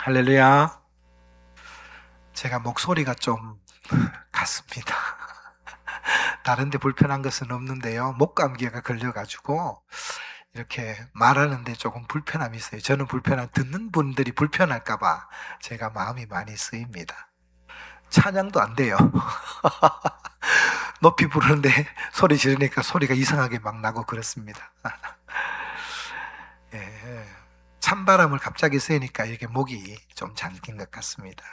할렐루야. 제가 목소리가 좀 갔습니다. 다른 데 불편한 것은 없는데요. 목감기가 걸려가지고 이렇게 말하는데 조금 불편함이 있어요. 저는 듣는 분들이 불편할까봐 제가 마음이 많이 쓰입니다. 찬양도 안 돼요. 높이 부르는데 소리 지르니까 소리가 이상하게 막 나고 그렇습니다. 예, 찬바람을 갑자기 쐬니까 이게 목이 좀 잠긴 것 같습니다.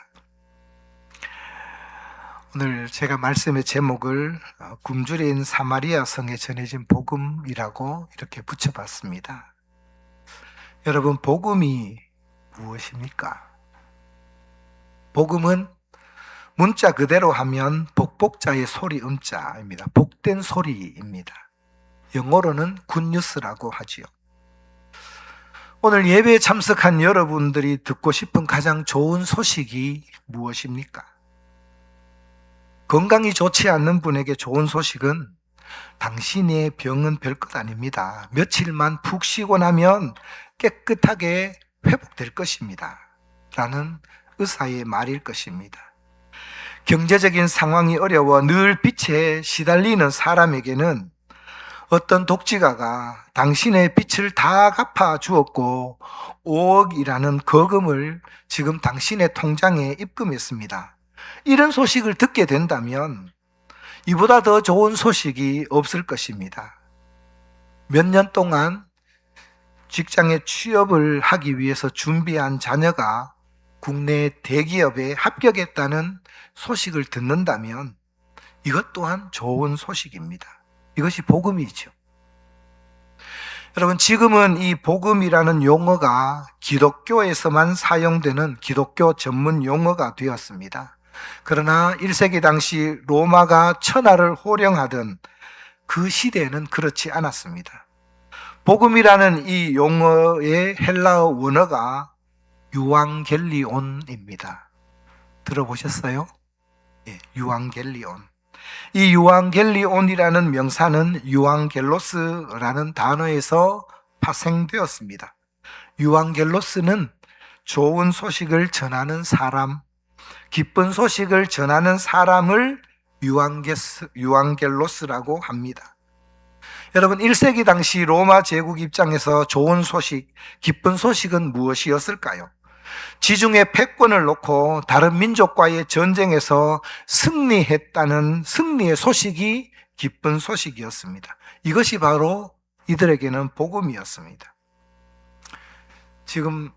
오늘 제가 말씀의 제목을 굶주린 사마리아 성에 전해진 복음이라고 이렇게 붙여봤습니다. 여러분, 복음이 무엇입니까? 복음은 문자 그대로 하면 복복자의 소리 음자입니다. 복된 소리입니다. 영어로는 굿뉴스라고 하지요. 오늘 예배에 참석한 여러분들이 듣고 싶은 가장 좋은 소식이 무엇입니까? 건강이 좋지 않는 분에게 좋은 소식은 당신의 병은 별것 아닙니다. 며칠만 푹 쉬고 나면 깨끗하게 회복될 것입니다. 라는 의사의 말일 것입니다. 경제적인 상황이 어려워 늘 빚에 시달리는 사람에게는 어떤 독지가가 당신의 빚을 다 갚아 주었고 5억이라는 거금을 지금 당신의 통장에 입금했습니다. 이런 소식을 듣게 된다면 이보다 더 좋은 소식이 없을 것입니다. 몇 년 동안 직장에 취업을 하기 위해서 준비한 자녀가 국내 대기업에 합격했다는 소식을 듣는다면 이것 또한 좋은 소식입니다. 이것이 복음이죠. 여러분, 지금은 이 복음이라는 용어가 기독교에서만 사용되는 기독교 전문 용어가 되었습니다. 그러나 1세기 당시 로마가 천하를 호령하던 그 시대에는 그렇지 않았습니다. 복음이라는 이 용어의 헬라어 원어가 유앙겔리온입니다. 들어보셨어요? 예, 유앙겔리온. 이 유앙겔리온이라는 명사는 유앙겔로스라는 단어에서 파생되었습니다. 유앙겔로스는 좋은 소식을 전하는 사람, 기쁜 소식을 전하는 사람을 유앙겔로스라고 합니다. 여러분, 1세기 당시 로마 제국 입장에서 좋은 소식, 기쁜 소식은 무엇이었을까요? 지중해 패권을 놓고 다른 민족과의 전쟁에서 승리했다는 승리의 소식이 기쁜 소식이었습니다. 이것이 바로 이들에게는 복음이었습니다. 지금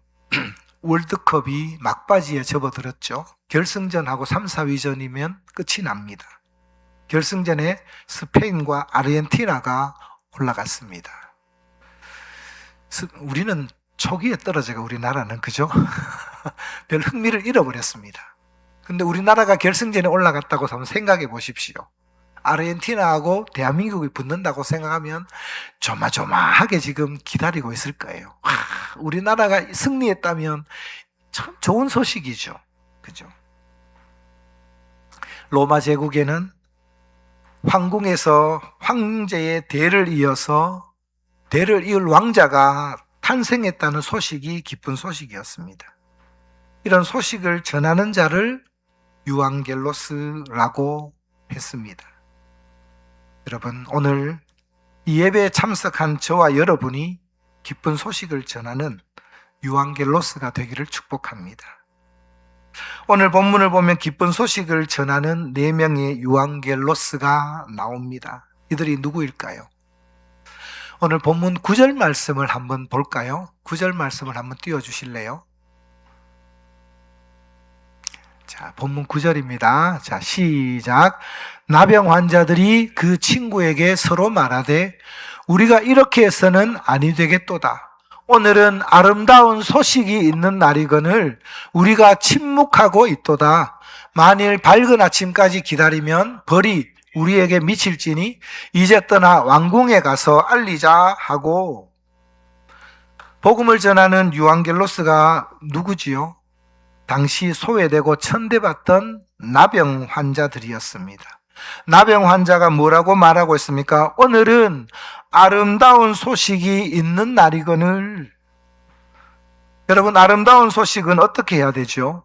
월드컵이 막바지에 접어들었죠. 결승전하고 3, 4위전이면 끝이 납니다. 결승전에 스페인과 아르헨티나가 올라갔습니다. 우리는 초기에 떨어져가 우리나라는 그죠? 별 흥미를 잃어버렸습니다. 근데 우리나라가 결승전에 올라갔다고 한번 생각해 보십시오. 아르헨티나하고 대한민국이 붙는다고 생각하면 조마조마하게 지금 기다리고 있을 거예요. 우리나라가 승리했다면 참 좋은 소식이죠. 그죠? 로마 제국에는 황궁에서 황제의 대를 이어서 대를 이을 왕자가 탄생했다는 소식이 기쁜 소식이었습니다. 이런 소식을 전하는 자를 유앙겔로스라고 했습니다. 여러분, 오늘 이 예배에 참석한 저와 여러분이 기쁜 소식을 전하는 유앙겔로스가 되기를 축복합니다. 오늘 본문을 보면 기쁜 소식을 전하는 4명의 유앙겔로스가 나옵니다. 이들이 누구일까요? 오늘 본문 9절 말씀을 한번 볼까요? 9절 말씀을 한번 띄워주실래요? 자, 본문 9절입니다. 자, 시작. 나병 환자들이 그 친구에게 서로 말하되 우리가 이렇게 해서는 아니 되겠도다. 오늘은 아름다운 소식이 있는 날이거늘 우리가 침묵하고 있도다. 만일 밝은 아침까지 기다리면 벌이 우리에게 미칠지니 이제 떠나 왕궁에 가서 알리자 하고. 복음을 전하는 유앙겔로스가 누구지요? 당시 소외되고 천대받던 나병 환자들이었습니다. 나병 환자가 뭐라고 말하고 있습니까? 오늘은 아름다운 소식이 있는 날이거늘. 여러분, 아름다운 소식은 어떻게 해야 되죠?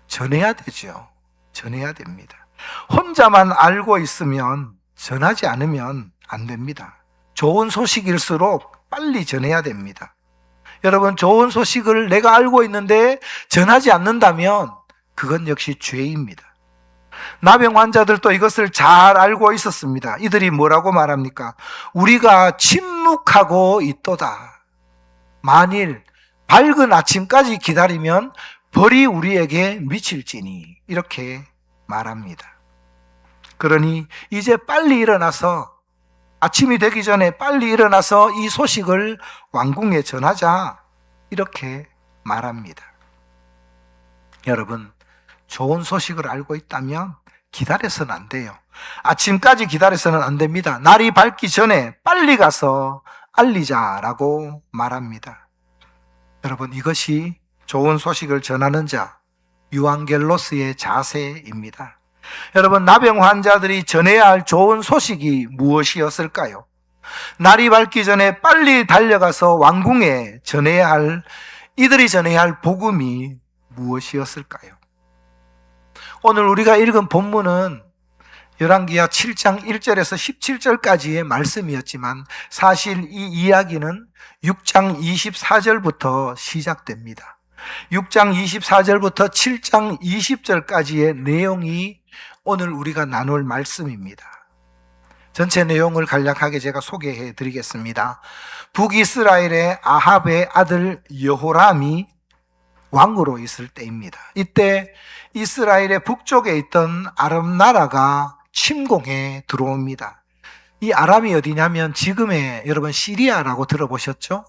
전해야 되죠. 전해야 됩니다. 혼자만 알고 있으면, 전하지 않으면 안 됩니다. 좋은 소식일수록 빨리 전해야 됩니다. 여러분, 좋은 소식을 내가 알고 있는데 전하지 않는다면 그건 역시 죄입니다. 나병 환자들도 이것을 잘 알고 있었습니다. 이들이 뭐라고 말합니까? 우리가 침묵하고 있도다. 만일 밝은 아침까지 기다리면 벌이 우리에게 미칠지니, 이렇게 말합니다. 그러니 이제 빨리 일어나서, 아침이 되기 전에 빨리 일어나서 이 소식을 왕궁에 전하자, 이렇게 말합니다. 여러분, 좋은 소식을 알고 있다면 기다려서는 안 돼요. 아침까지 기다려서는 안 됩니다. 날이 밝기 전에 빨리 가서 알리자라고 말합니다. 여러분, 이것이 좋은 소식을 전하는 자, 유앙겔로스의 자세입니다. 여러분, 나병 환자들이 전해야 할 좋은 소식이 무엇이었을까요? 날이 밝기 전에 빨리 달려가서 왕궁에 전해야 할, 이들이 전해야 할 복음이 무엇이었을까요? 오늘 우리가 읽은 본문은 열왕기하 7장 1절에서 17절까지의 말씀이었지만 사실 이 이야기는 6장 24절부터 시작됩니다. 6장 24절부터 7장 20절까지의 내용이 오늘 우리가 나눌 말씀입니다. 전체 내용을 간략하게 제가 소개해 드리겠습니다. 북이스라엘의 아합의 아들 여호람이 왕으로 있을 때입니다. 이때 이스라엘의 북쪽에 있던 아람 나라가 침공해 들어옵니다. 이 아람이 어디냐면 지금의 여러분 시리아라고 들어보셨죠?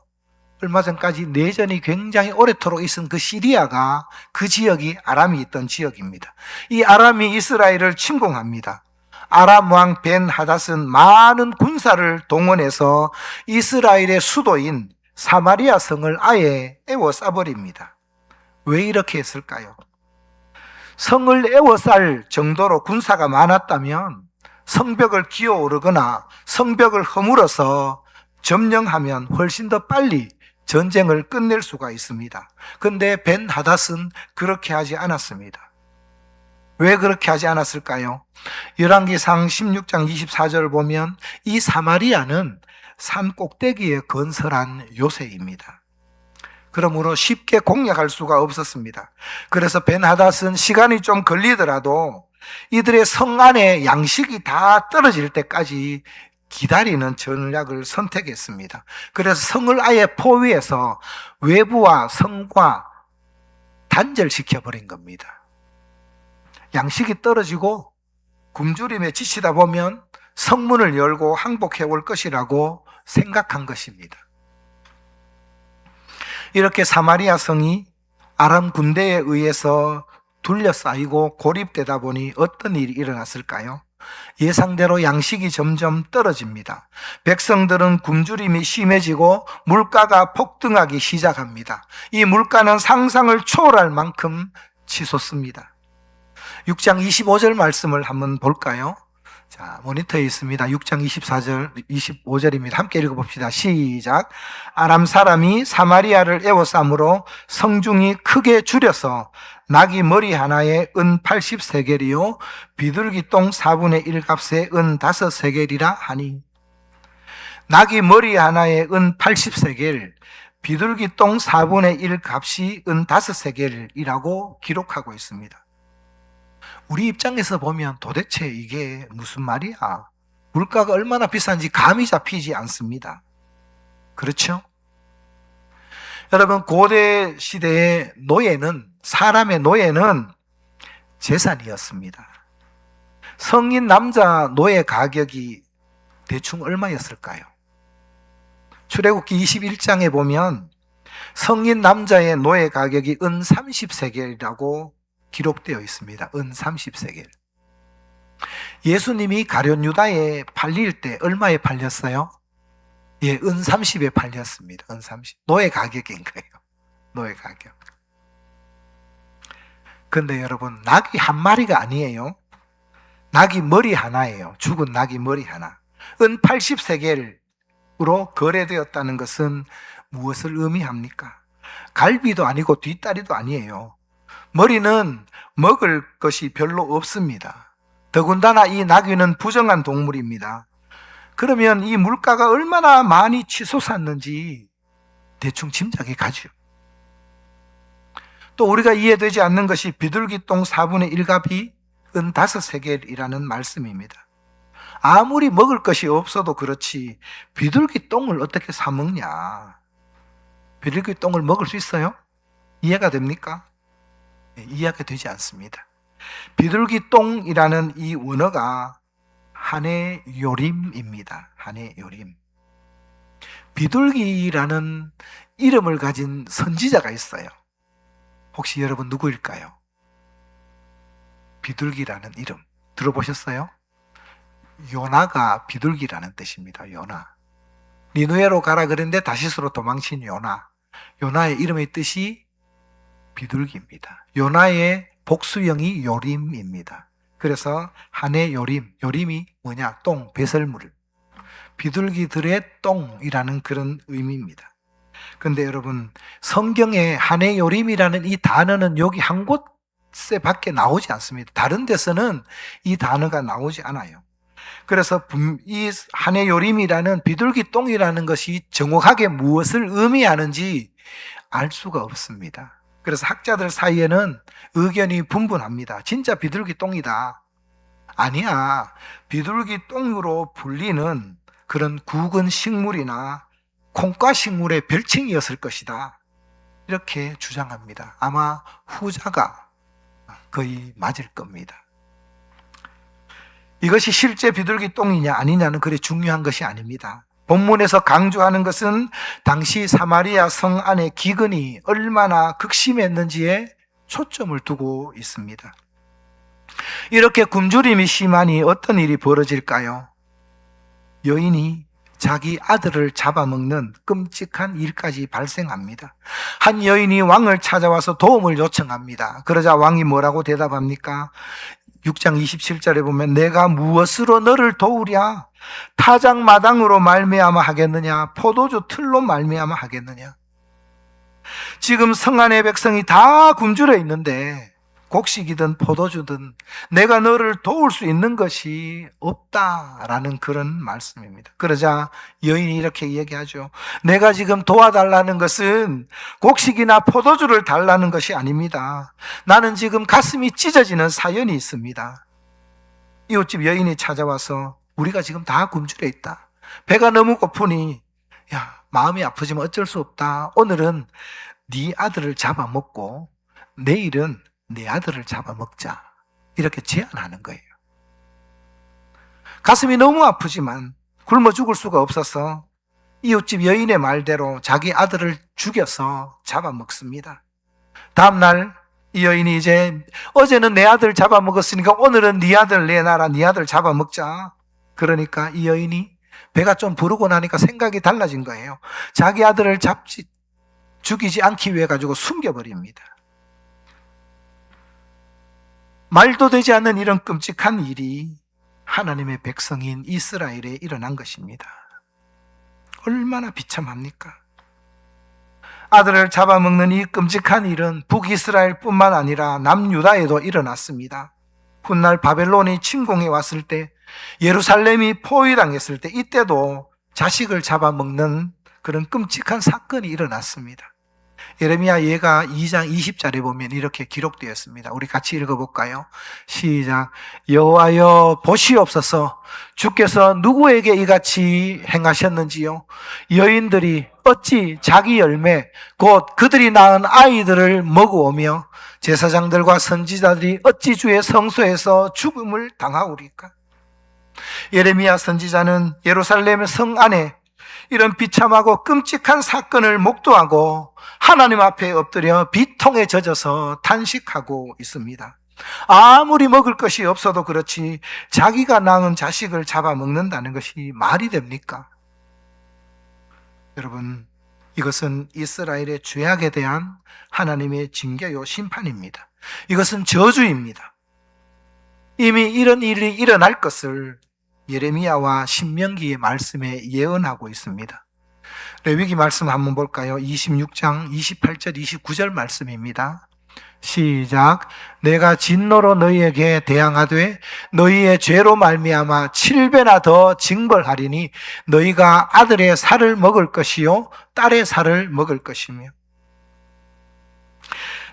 얼마 전까지 내전이 굉장히 오래도록 있은 그 시리아가, 그 지역이 아람이 있던 지역입니다. 이 아람이 이스라엘을 침공합니다. 아람 왕 벤 하닷은 많은 군사를 동원해서 이스라엘의 수도인 사마리아 성을 아예 에워싸버립니다. 왜 이렇게 했을까요? 성을 에워쌀 정도로 군사가 많았다면 성벽을 기어오르거나 성벽을 허물어서 점령하면 훨씬 더 빨리 전쟁을 끝낼 수가 있습니다. 그런데 벤 하닷은 그렇게 하지 않았습니다. 왜 그렇게 하지 않았을까요? 열왕기상 16장 24절을 보면 이 사마리아는 산 꼭대기에 건설한 요새입니다. 그러므로 쉽게 공략할 수가 없었습니다. 그래서 벤 하닷은 시간이 좀 걸리더라도 이들의 성 안에 양식이 다 떨어질 때까지 기다리는 전략을 선택했습니다. 그래서 성을 아예 포위해서 외부와 성과 단절시켜버린 겁니다. 양식이 떨어지고 굶주림에 지치다 보면 성문을 열고 항복해 올 것이라고 생각한 것입니다. 이렇게 사마리아 성이 아람 군대에 의해서 둘러싸이고 고립되다 보니 어떤 일이 일어났을까요? 예상대로 양식이 점점 떨어집니다. 백성들은 굶주림이 심해지고 물가가 폭등하기 시작합니다. 이 물가는 상상을 초월할 만큼 치솟습니다. 6장 25절 말씀을 한번 볼까요? 자, 모니터에 있습니다. 6장 24절, 25절입니다. 함께 읽어봅시다. 시작. 아람 사람이 사마리아를 에워싸므로 성중이 크게 줄여서 나귀 머리 하나에 은 80세겔이요 비둘기 똥 4분의 1 값에 은 5세겔이라 하니. 나귀 머리 하나에 은 80세겔, 비둘기 똥 4분의 1 값이 은 5세겔이라고 기록하고 있습니다. 우리 입장에서 보면 도대체 이게 무슨 말이야? 물가가 얼마나 비싼지 감이 잡히지 않습니다. 그렇죠? 여러분, 고대 시대의 노예는, 사람의 노예는 재산이었습니다. 성인 남자 노예 가격이 대충 얼마였을까요? 출애굽기 21장에 보면 성인 남자의 노예 가격이 은 30세겔이라고 기록되어 있습니다. 은 30세겔. 예수님이 가룟 유다에 팔릴 때 얼마에 팔렸어요? 예, 은 30에 팔렸습니다. 은 30. 노예 가격인 거예요. 노예 가격. 근데 여러분, 낙이 한 마리가 아니에요. 낙이 머리 하나예요. 죽은 낙이 머리 하나. 은 80세겔으로 거래되었다는 것은 무엇을 의미합니까? 갈비도 아니고 뒷다리도 아니에요. 머리는 먹을 것이 별로 없습니다. 더군다나 이 나귀는 부정한 동물입니다. 그러면 이 물가가 얼마나 많이 치솟았는지 대충 짐작이 가죠. 또 우리가 이해되지 않는 것이 비둘기 똥 4분의 1값이 은 5세겔이라는 말씀입니다. 아무리 먹을 것이 없어도 그렇지 비둘기 똥을 어떻게 사 먹냐? 비둘기 똥을 먹을 수 있어요? 이해가 됩니까? 네, 이해가 되지 않습니다. 비둘기 똥이라는 이 원어가 한해 요림입니다. 한해 요림. 비둘기라는 이름을 가진 선지자가 있어요. 혹시 여러분 누구일까요? 비둘기라는 이름 들어보셨어요? 요나가 비둘기라는 뜻입니다. 요나. 니누에로 가라 그랬는데 다시스로 도망친 요나. 요나의 이름의 뜻이 비둘기입니다. 요나의 복수형이 요림입니다. 그래서 한해 요림, 요림이 뭐냐? 똥, 배설물. 비둘기들의 똥이라는 그런 의미입니다. 그런데 여러분, 성경에 한해 요림이라는 이 단어는 여기 한 곳에 밖에 나오지 않습니다. 다른 데서는 이 단어가 나오지 않아요. 그래서 이 한해 요림이라는 비둘기 똥이라는 것이 정확하게 무엇을 의미하는지 알 수가 없습니다. 그래서 학자들 사이에는 의견이 분분합니다. 진짜 비둘기 똥이다. 아니야. 비둘기 똥으로 불리는 그런 국은 식물이나 콩과 식물의 별칭이었을 것이다. 이렇게 주장합니다. 아마 후자가 거의 맞을 겁니다. 이것이 실제 비둘기 똥이냐 아니냐는 그리 중요한 것이 아닙니다. 본문에서 강조하는 것은 당시 사마리아 성 안의 기근이 얼마나 극심했는지에 초점을 두고 있습니다. 이렇게 굶주림이 심하니 어떤 일이 벌어질까요? 여인이 자기 아들을 잡아먹는 끔찍한 일까지 발생합니다. 한 여인이 왕을 찾아와서 도움을 요청합니다. 그러자 왕이 뭐라고 대답합니까? 6장 27절에 보면 내가 무엇으로 너를 도우랴? 타작마당으로 말미암아 하겠느냐? 포도주 틀로 말미암아 하겠느냐? 지금 성 안의 백성이 다 굶주려 있는데 곡식이든 포도주든 내가 너를 도울 수 있는 것이 없다라는 그런 말씀입니다. 그러자 여인이 이렇게 얘기하죠. 내가 지금 도와달라는 것은 곡식이나 포도주를 달라는 것이 아닙니다. 나는 지금 가슴이 찢어지는 사연이 있습니다. 이웃집 여인이 찾아와서 우리가 지금 다 굶주려 있다. 배가 너무 고프니 야 마음이 아프지만 어쩔 수 없다. 오늘은 네 아들을 잡아먹고 내일은 내 아들을 잡아먹자. 이렇게 제안하는 거예요. 가슴이 너무 아프지만 굶어 죽을 수가 없어서 이웃집 여인의 말대로 자기 아들을 죽여서 잡아먹습니다. 다음날 이 여인이 이제 어제는 내 아들 잡아먹었으니까 오늘은 네 아들 내놔라. 네 아들 잡아먹자. 그러니까 이 여인이 배가 좀 부르고 나니까 생각이 달라진 거예요. 자기 아들을 죽이지 않기 위해 가지고 숨겨버립니다. 말도 되지 않는 이런 끔찍한 일이 하나님의 백성인 이스라엘에 일어난 것입니다. 얼마나 비참합니까? 아들을 잡아먹는 이 끔찍한 일은 북이스라엘뿐만 아니라 남유다에도 일어났습니다. 훗날 바벨론이 침공해 왔을 때, 예루살렘이 포위당했을 때 이때도 자식을 잡아먹는 그런 끔찍한 사건이 일어났습니다. 예레미야 예가 2장 20절에 보면 이렇게 기록되었습니다. 우리 같이 읽어볼까요? 시작. 여호와여 보시옵소서. 주께서 누구에게 이같이 행하셨는지요? 여인들이 어찌 자기 열매 곧 그들이 낳은 아이들을 먹어오며 제사장들과 선지자들이 어찌 주의 성소에서 죽음을 당하오리까? 예레미야 선지자는 예루살렘의 성 안에 이런 비참하고 끔찍한 사건을 목도하고 하나님 앞에 엎드려 비통에 젖어서 탄식하고 있습니다. 아무리 먹을 것이 없어도 그렇지 자기가 낳은 자식을 잡아먹는다는 것이 말이 됩니까? 여러분, 이것은 이스라엘의 죄악에 대한 하나님의 징계요 심판입니다. 이것은 저주입니다. 이미 이런 일이 일어날 것을 예레미야와 신명기의 말씀에 예언하고 있습니다. 레위기 말씀 한번 볼까요? 26장 28절 29절 말씀입니다. 시작. 내가 진노로 너희에게 대항하되 너희의 죄로 말미암아 7배나 더 징벌하리니 너희가 아들의 살을 먹을 것이요 딸의 살을 먹을 것이며.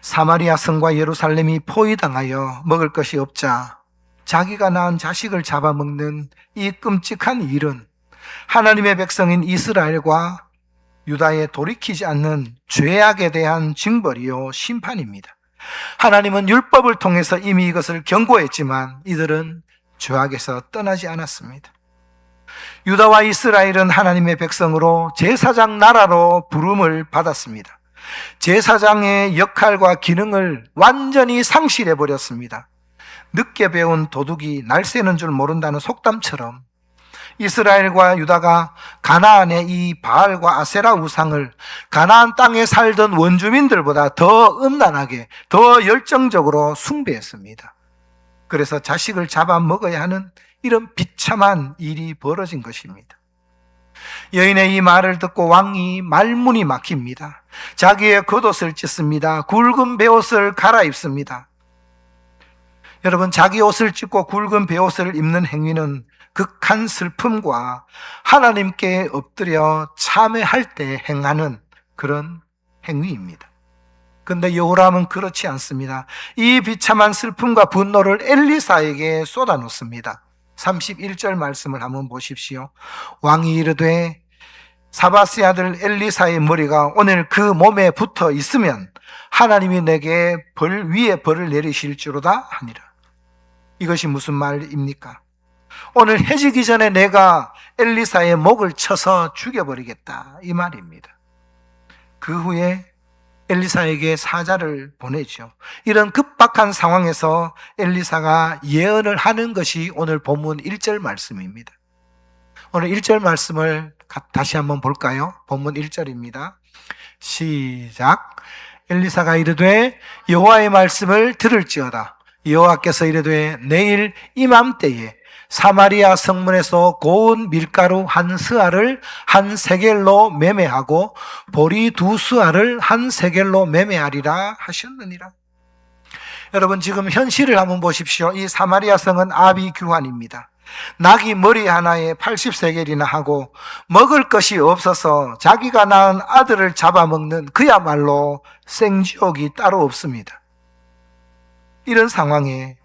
사마리아 성과 예루살렘이 포위당하여 먹을 것이 없자 자기가 낳은 자식을 잡아먹는 이 끔찍한 일은 하나님의 백성인 이스라엘과 유다에 돌이키지 않는 죄악에 대한 징벌이요 심판입니다. 하나님은 율법을 통해서 이미 이것을 경고했지만 이들은 죄악에서 떠나지 않았습니다. 유다와 이스라엘은 하나님의 백성으로 제사장 나라로 부름을 받았습니다. 제사장의 역할과 기능을 완전히 상실해버렸습니다. 늦게 배운 도둑이 날 새는 줄 모른다는 속담처럼 이스라엘과 유다가 가나안의 이 바알과 아세라 우상을 가나안 땅에 살던 원주민들보다 더 음란하게, 더 열정적으로 숭배했습니다. 그래서 자식을 잡아먹어야 하는 이런 비참한 일이 벌어진 것입니다. 여인의 이 말을 듣고 왕이 말문이 막힙니다. 자기의 겉옷을 찢습니다. 굵은 베옷을 갈아입습니다. 여러분, 자기 옷을 찢고 굵은 베옷을 입는 행위는 극한 슬픔과 하나님께 엎드려 참회할 때 행하는 그런 행위입니다. 그런데 여호람은 그렇지 않습니다. 이 비참한 슬픔과 분노를 엘리사에게 쏟아놓습니다. 31절 말씀을 한번 보십시오. 왕이 이르되 사바스의 아들 엘리사의 머리가 오늘 그 몸에 붙어 있으면 하나님이 내게 벌 위에 벌을 내리실지로다 하니라. 이것이 무슨 말입니까? 오늘 해지기 전에 내가 엘리사의 목을 쳐서 죽여버리겠다, 이 말입니다. 그 후에 엘리사에게 사자를 보내죠. 이런 급박한 상황에서 엘리사가 예언을 하는 것이 오늘 본문 1절 말씀입니다. 오늘 1절 말씀을 다시 한번 볼까요? 본문 1절입니다. 시작. 엘리사가 이르되 여호와의 말씀을 들을지어다. 여호와께서 이르되 내일 이맘때에 사마리아 성문에서 고운 밀가루 한 스아를 한 세겔로 매매하고 보리 두 스아를 한 세겔로 매매하리라 하셨느니라. 여러분, 지금 현실을 한번 보십시오. 이 사마리아 성은 아비규환입니다. 낙이 머리 하나에 80세겔이나 하고 먹을 것이 없어서 자기가 낳은 아들을 잡아먹는 그야말로 생지옥이 따로 없습니다. 이런 상황에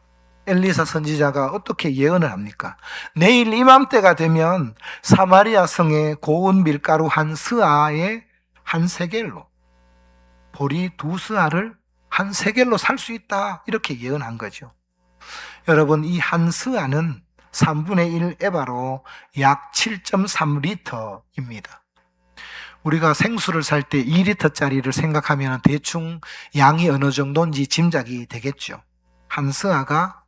엘리사 선지자가 어떻게 예언을 합니까? 내일 이맘때가 되면 사마리아 성의 고운 밀가루 한 스아에 한 세겔로, 보리 두 스아를 한 세겔로 살 수 있다, 이렇게 예언한 거죠. 여러분, 이 한 스아는 3분의 1 에바로 약 7.3리터입니다. 우리가 생수를 살 때 2리터짜리를 생각하면 대충 양이 어느 정도인지 짐작이 되겠죠. 한 스아가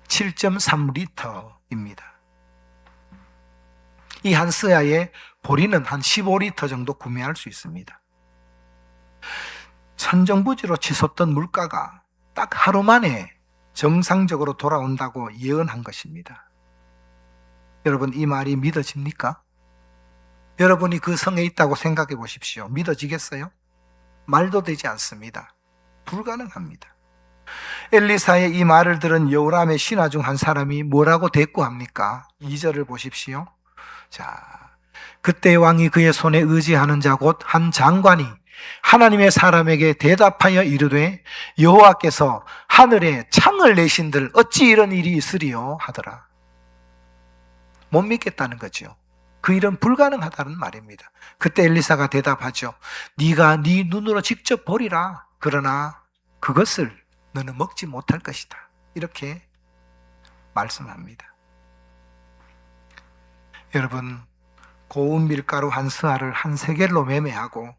7.3리터입니다. 이 한 스야에 보리는 한 15리터 정도 구매할 수 있습니다. 천정부지로 치솟던 물가가 딱 하루 만에 정상적으로 돌아온다고 예언한 것입니다. 여러분, 이 말이 믿어집니까? 여러분이 그 성에 있다고 생각해 보십시오. 믿어지겠어요? 말도 되지 않습니다. 불가능합니다. 엘리사의 이 말을 들은 여호람의 신하 중 한 사람이 뭐라고 대꾸합니까? 2절을 보십시오. 자, 그때 왕이 그의 손에 의지하는 자 곧 한 장관이 하나님의 사람에게 대답하여 이르되 여호와께서 하늘에 창을 내신들 어찌 이런 일이 있으리요 하더라. 못 믿겠다는 거죠. 그 일은 불가능하다는 말입니다. 그때 엘리사가 대답하죠. 네가 네 눈으로 직접 보리라. 그러나 그것을 너는 먹지 못할 것이다. 이렇게 말씀합니다. 여러분, 고운 밀가루 한 스아를 한 세겔로 매매하고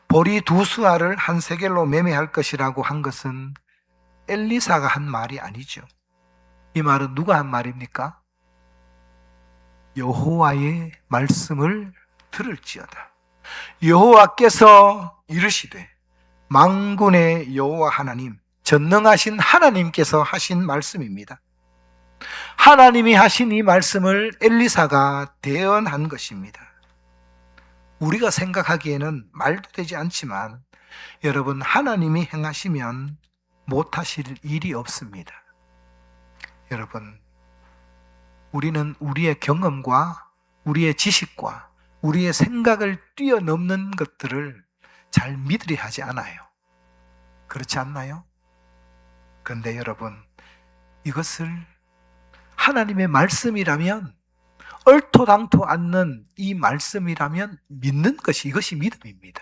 보리 두 스아를 한 세겔로 매매할 것이라고 한 것은 엘리사가 한 말이 아니죠. 이 말은 누가 한 말입니까? 여호와의 말씀을 들을지어다. 여호와께서 이르시되, 만군의 여호와 하나님, 전능하신 하나님께서 하신 말씀입니다. 하나님이 하신 이 말씀을 엘리사가 대언한 것입니다. 우리가 생각하기에는 말도 되지 않지만 여러분, 하나님이 행하시면 못하실 일이 없습니다. 여러분, 우리는 우리의 경험과 우리의 지식과 우리의 생각을 뛰어넘는 것들을 잘 믿으려 하지 않아요. 그렇지 않나요? 그런데 여러분, 이것을 하나님의 말씀이라면, 얼토당토 않는 이 말씀이라면 믿는 것이, 이것이 믿음입니다.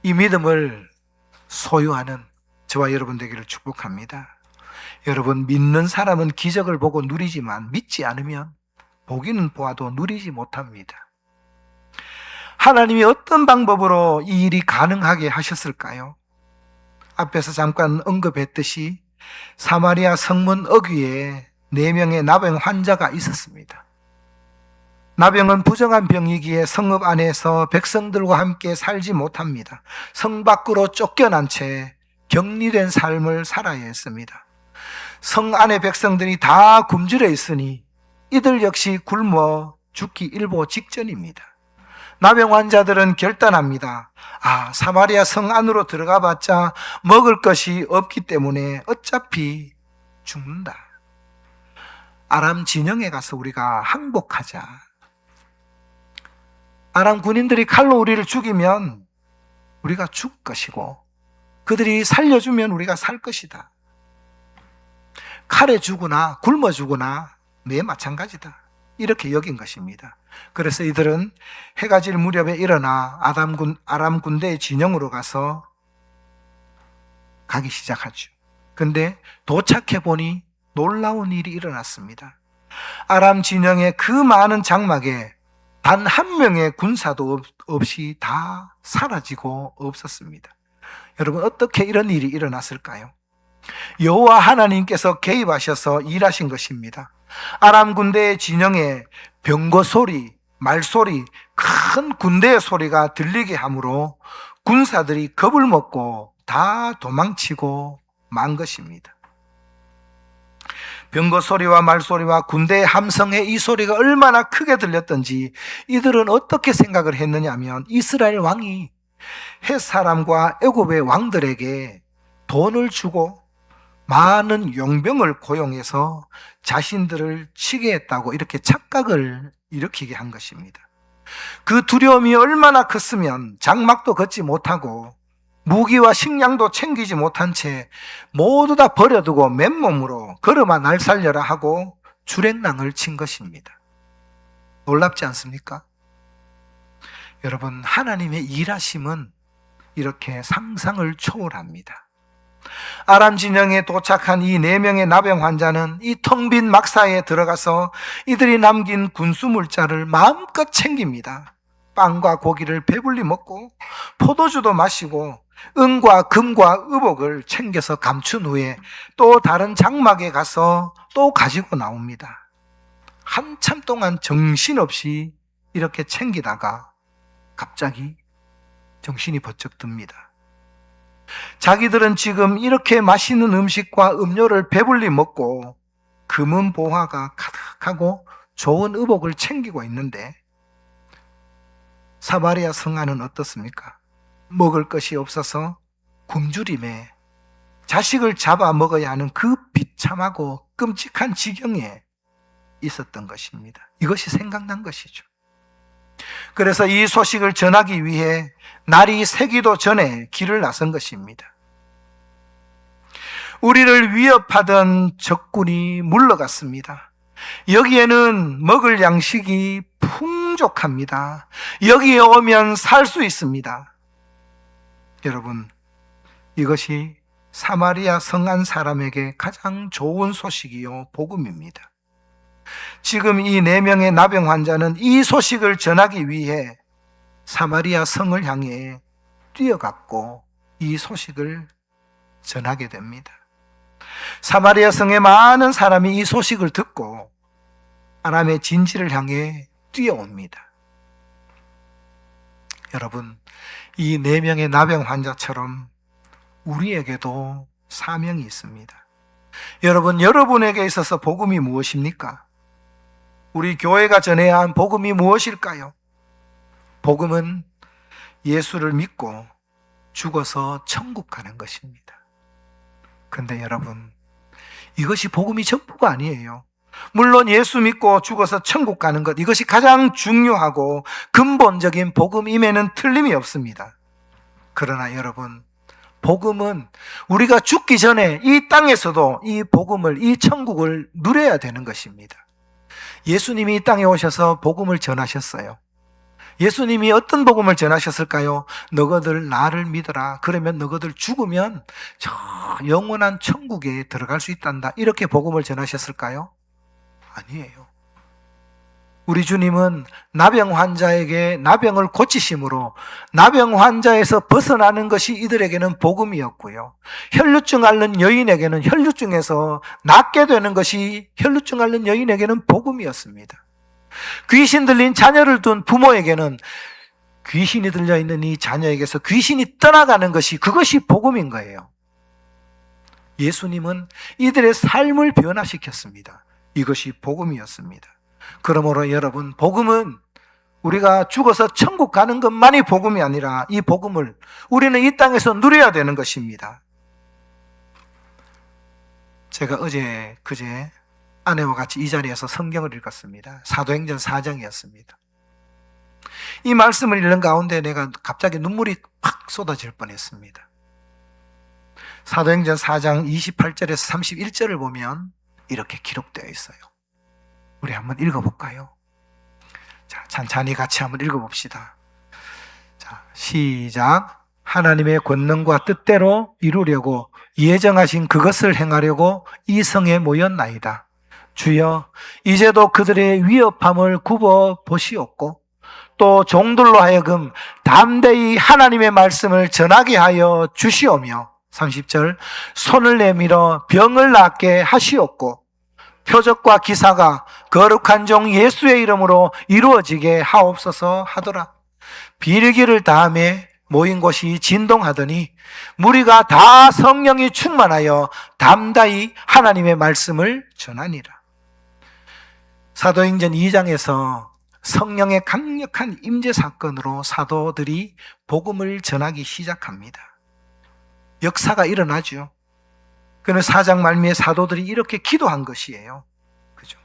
이 믿음을 소유하는 저와 여러분 되기를 축복합니다. 여러분, 믿는 사람은 기적을 보고 누리지만 믿지 않으면 보기는 보아도 누리지 못합니다. 하나님이 어떤 방법으로 이 일이 가능하게 하셨을까요? 앞에서 잠깐 언급했듯이 사마리아 성문 어귀에 4명의 나병 환자가 있었습니다. 나병은 부정한 병이기에 성읍 안에서 백성들과 함께 살지 못합니다. 성 밖으로 쫓겨난 채 격리된 삶을 살아야 했습니다. 성 안의 백성들이 다 굶주려 있으니 이들 역시 굶어 죽기 일보 직전입니다. 나병 환자들은 결단합니다. 사마리아 성 안으로 들어가 봤자 먹을 것이 없기 때문에 어차피 죽는다. 아람 진영에 가서 우리가 항복하자. 아람 군인들이 칼로 우리를 죽이면 우리가 죽을 것이고 그들이 살려주면 우리가 살 것이다. 칼에 죽으나 굶어 죽으나 내 마찬가지다. 이렇게 여긴 것입니다. 그래서 이들은 해가 질 무렵에 일어나 아람 군대의 진영으로 가서 가기 시작하죠. 근데 도착해 보니 놀라운 일이 일어났습니다. 아람 진영의 그 많은 장막에 단 한 명의 군사도 없이 다 사라지고 없었습니다. 여러분, 어떻게 이런 일이 일어났을까요? 여호와 하나님께서 개입하셔서 일하신 것입니다. 아람 군대의 진영에 병거 소리, 말소리, 큰 군대의 소리가 들리게 하므로 군사들이 겁을 먹고 다 도망치고 만 것입니다. 병거 소리와 말소리와 군대의 함성의 이 소리가 얼마나 크게 들렸던지 이들은 어떻게 생각을 했느냐 하면 이스라엘 왕이 헷 사람과 애굽의 왕들에게 돈을 주고 많은 용병을 고용해서 자신들을 치게 했다고 이렇게 착각을 일으키게 한 것입니다. 그 두려움이 얼마나 컸으면 장막도 걷지 못하고 무기와 식량도 챙기지 못한 채 모두 다 버려두고 맨몸으로 걸어만 날 살려라 하고 주랭랑을 친 것입니다. 놀랍지 않습니까? 여러분, 하나님의 일하심은 이렇게 상상을 초월합니다. 아람 진영에 도착한 이 4명의 나병 환자는 이 텅 빈 막사에 들어가서 이들이 남긴 군수물자를 마음껏 챙깁니다. 빵과 고기를 배불리 먹고 포도주도 마시고 은과 금과 의복을 챙겨서 감춘 후에 또 다른 장막에 가서 또 가지고 나옵니다. 한참 동안 정신없이 이렇게 챙기다가 갑자기 정신이 번쩍 듭니다. 자기들은 지금 이렇게 맛있는 음식과 음료를 배불리 먹고 금은 보화가 가득하고 좋은 의복을 챙기고 있는데 사마리아 성 안은 어떻습니까? 먹을 것이 없어서 굶주림에 자식을 잡아 먹어야 하는 그 비참하고 끔찍한 지경에 있었던 것입니다. 이것이 생각난 것이죠. 그래서 이 소식을 전하기 위해 날이 새기도 전에 길을 나선 것입니다. 우리를 위협하던 적군이 물러갔습니다. 여기에는 먹을 양식이 풍족합니다. 여기에 오면 살 수 있습니다. 여러분, 이것이 사마리아 성안 사람에게 가장 좋은 소식이요 복음입니다. 지금 이 4명의 나병 환자는 이 소식을 전하기 위해 사마리아 성을 향해 뛰어갔고 이 소식을 전하게 됩니다. 사마리아 성의 많은 사람이 이 소식을 듣고 아람의 진지를 향해 뛰어옵니다. 여러분, 이 4명의 나병 환자처럼 우리에게도 사명이 있습니다. 여러분, 여러분에게 있어서 복음이 무엇입니까? 우리 교회가 전해야 한 복음이 무엇일까요? 복음은 예수를 믿고 죽어서 천국 가는 것입니다. 근데 여러분, 이것이 복음이 전부가 아니에요. 물론 예수 믿고 죽어서 천국 가는 것, 이것이 가장 중요하고 근본적인 복음임에는 틀림이 없습니다. 그러나 여러분, 복음은 우리가 죽기 전에 이 땅에서도 이 복음을, 이 천국을 누려야 되는 것입니다. 예수님이 이 땅에 오셔서 복음을 전하셨어요. 예수님이 어떤 복음을 전하셨을까요? 너희들 나를 믿어라. 그러면 너희들 죽으면 저 영원한 천국에 들어갈 수 있단다. 이렇게 복음을 전하셨을까요? 아니에요. 우리 주님은 나병 환자에게 나병을 고치심으로 나병 환자에서 벗어나는 것이 이들에게는 복음이었고요. 혈루증 앓는 여인에게는 혈루증에서 낫게 되는 것이 혈루증 앓는 여인에게는 복음이었습니다. 귀신 들린 자녀를 둔 부모에게는 귀신이 들려있는 이 자녀에게서 귀신이 떠나가는 것이, 그것이 복음인 거예요. 예수님은 이들의 삶을 변화시켰습니다. 이것이 복음이었습니다. 그러므로 여러분, 복음은 우리가 죽어서 천국 가는 것만이 복음이 아니라 이 복음을 우리는 이 땅에서 누려야 되는 것입니다. 제가 그제 아내와 같이 이 자리에서 성경을 읽었습니다. 사도행전 4장이었습니다. 이 말씀을 읽는 가운데 내가 갑자기 눈물이 팍 쏟아질 뻔했습니다. 사도행전 4장 28절에서 31절을 보면 이렇게 기록되어 있어요. 우리 한번 읽어볼까요? 자, 찬찬히 같이 한번 읽어봅시다. 자, 시작. 하나님의 권능과 뜻대로 이루려고 예정하신 그것을 행하려고 이 성에 모였나이다. 주여, 이제도 그들의 위협함을 굽어 보시옵고 또 종들로 하여금 담대히 하나님의 말씀을 전하게 하여 주시오며 30절 손을 내밀어 병을 낫게 하시옵고 표적과 기사가 거룩한 종 예수의 이름으로 이루어지게 하옵소서 하더라. 비일기를 다음에 모인 곳이 진동하더니 무리가 다 성령이 충만하여 담대히 하나님의 말씀을 전하니라. 사도행전 2장에서 성령의 강력한 임재 사건으로 사도들이 복음을 전하기 시작합니다. 역사가 일어나죠. 그는 4장 말미에 사도들이 이렇게 기도한 것이에요. 그죠?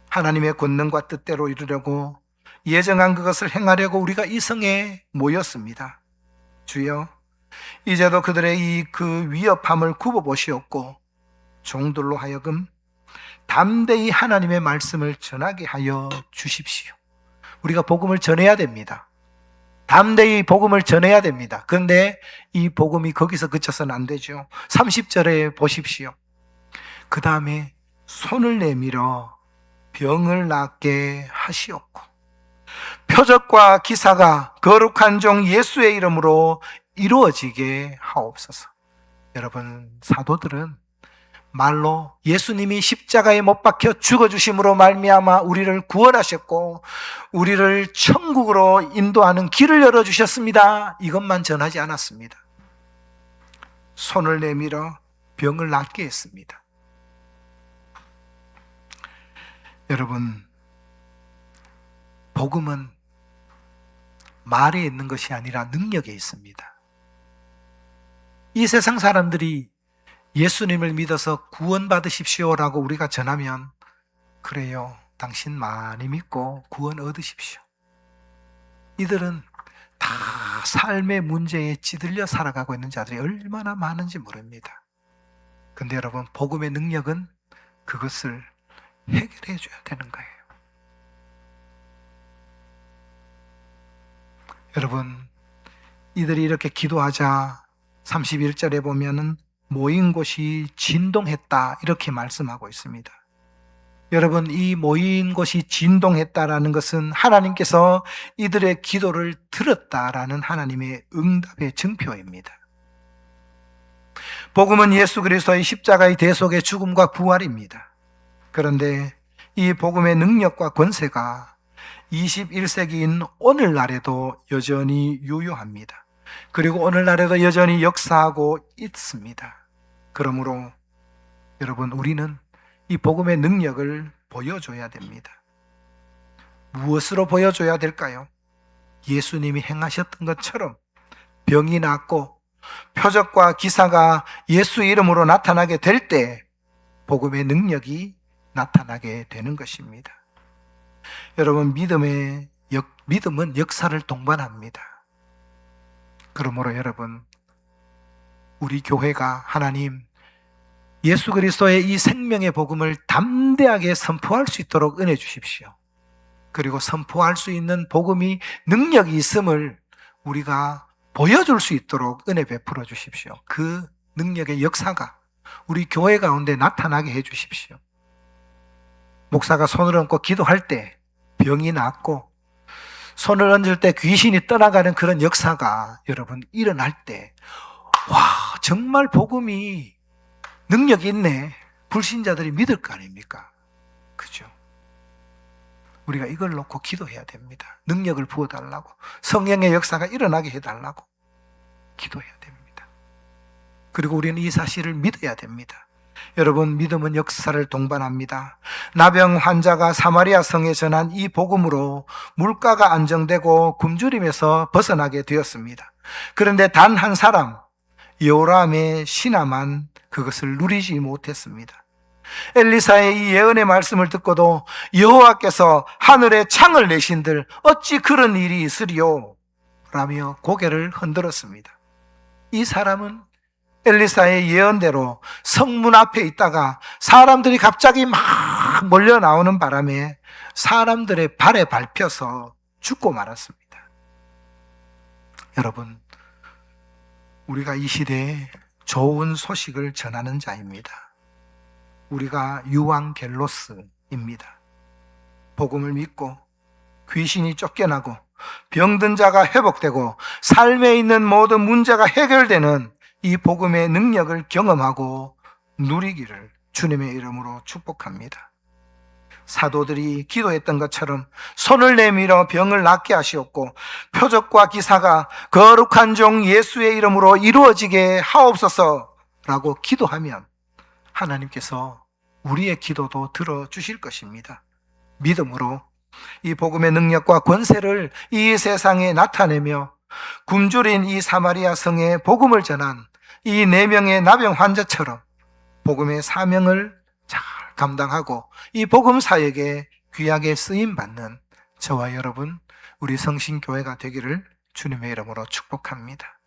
하나님의 권능과 뜻대로 이루려고 예정한 그것을 행하려고 우리가 이 성에 모였습니다. 주여, 이제도 그들의 그 위협함을 굽어보시옵고 종들로 하여금 담대히 하나님의 말씀을 전하게 하여 주십시오. 우리가 복음을 전해야 됩니다. 담대히 복음을 전해야 됩니다. 그런데 이 복음이 거기서 그쳐서는 안 되죠. 30절에 보십시오. 그 다음에 손을 내밀어 병을 낫게 하시옵고 표적과 기사가 거룩한 종 예수의 이름으로 이루어지게 하옵소서. 여러분, 사도들은 말로 예수님이 십자가에 못 박혀 죽어주심으로 말미암아 우리를 구원하셨고 우리를 천국으로 인도하는 길을 열어주셨습니다. 이것만 전하지 않았습니다. 손을 내밀어 병을 낫게 했습니다. 여러분, 복음은 말에 있는 것이 아니라 능력에 있습니다. 이 세상 사람들이 예수님을 믿어서 구원받으십시오라고 우리가 전하면 그래요, 당신 많이 믿고 구원 얻으십시오. 이들은 다 삶의 문제에 찌들려 살아가고 있는 자들이 얼마나 많은지 모릅니다. 근데 여러분, 복음의 능력은 그것을 해결해 줘야 되는 거예요. 여러분, 이들이 이렇게 기도하자 31절에 보면은 모인 곳이 진동했다 이렇게 말씀하고 있습니다. 여러분, 이 모인 곳이 진동했다라는 것은 하나님께서 이들의 기도를 들었다라는 하나님의 응답의 증표입니다. 복음은 예수 그리스도의 십자가의 대속의 죽음과 부활입니다. 그런데 이 복음의 능력과 권세가 21세기인 오늘날에도 여전히 유효합니다. 그리고 오늘날에도 여전히 역사하고 있습니다. 그러므로 여러분, 우리는 이 복음의 능력을 보여줘야 됩니다. 무엇으로 보여줘야 될까요? 예수님이 행하셨던 것처럼 병이 낫고 표적과 기사가 예수 이름으로 나타나게 될 때 복음의 능력이 나타나게 되는 것입니다. 여러분, 믿음은 역사를 동반합니다. 그러므로 여러분, 우리 교회가 하나님 예수 그리스도의 이 생명의 복음을 담대하게 선포할 수 있도록 은혜 주십시오. 그리고 선포할 수 있는 복음이 능력이 있음을 우리가 보여줄 수 있도록 은혜 베풀어 주십시오. 그 능력의 역사가 우리 교회 가운데 나타나게 해 주십시오. 목사가 손을 얹고 기도할 때 병이 낫고 손을 얹을 때 귀신이 떠나가는 그런 역사가 여러분 일어날 때, 와, 정말 복음이 능력이 있네, 불신자들이 믿을 거 아닙니까? 그죠? 우리가 이걸 놓고 기도해야 됩니다. 능력을 부어달라고, 성령의 역사가 일어나게 해달라고 기도해야 됩니다. 그리고 우리는 이 사실을 믿어야 됩니다. 여러분, 믿음은 역사를 동반합니다. 나병 환자가 사마리아 성에 전한 이 복음으로 물가가 안정되고 굶주림에서 벗어나게 되었습니다. 그런데 단 한 사람, 요람의 신하만 그것을 누리지 못했습니다. 엘리사의 이 예언의 말씀을 듣고도 여호와께서 하늘에 창을 내신들 어찌 그런 일이 있으리요? 라며 고개를 흔들었습니다. 이 사람은 엘리사의 예언대로 성문 앞에 있다가 사람들이 갑자기 막 몰려 나오는 바람에 사람들의 발에 밟혀서 죽고 말았습니다. 여러분, 우리가 이 시대에 좋은 소식을 전하는 자입니다. 우리가 유앙겔로스입니다. 복음을 믿고 귀신이 쫓겨나고 병든 자가 회복되고 삶에 있는 모든 문제가 해결되는 이 복음의 능력을 경험하고 누리기를 주님의 이름으로 축복합니다. 사도들이 기도했던 것처럼 손을 내밀어 병을 낫게 하시옵고 표적과 기사가 거룩한 종 예수의 이름으로 이루어지게 하옵소서라고 기도하면 하나님께서 우리의 기도도 들어주실 것입니다. 믿음으로 이 복음의 능력과 권세를 이 세상에 나타내며 굶주린 이 사마리아 성에 복음을 전한 이 4명의 나병 환자처럼 복음의 사명을 잘 감당하고 이 복음 사역에 귀하게 쓰임받는 저와 여러분, 우리 성신교회가 되기를 주님의 이름으로 축복합니다.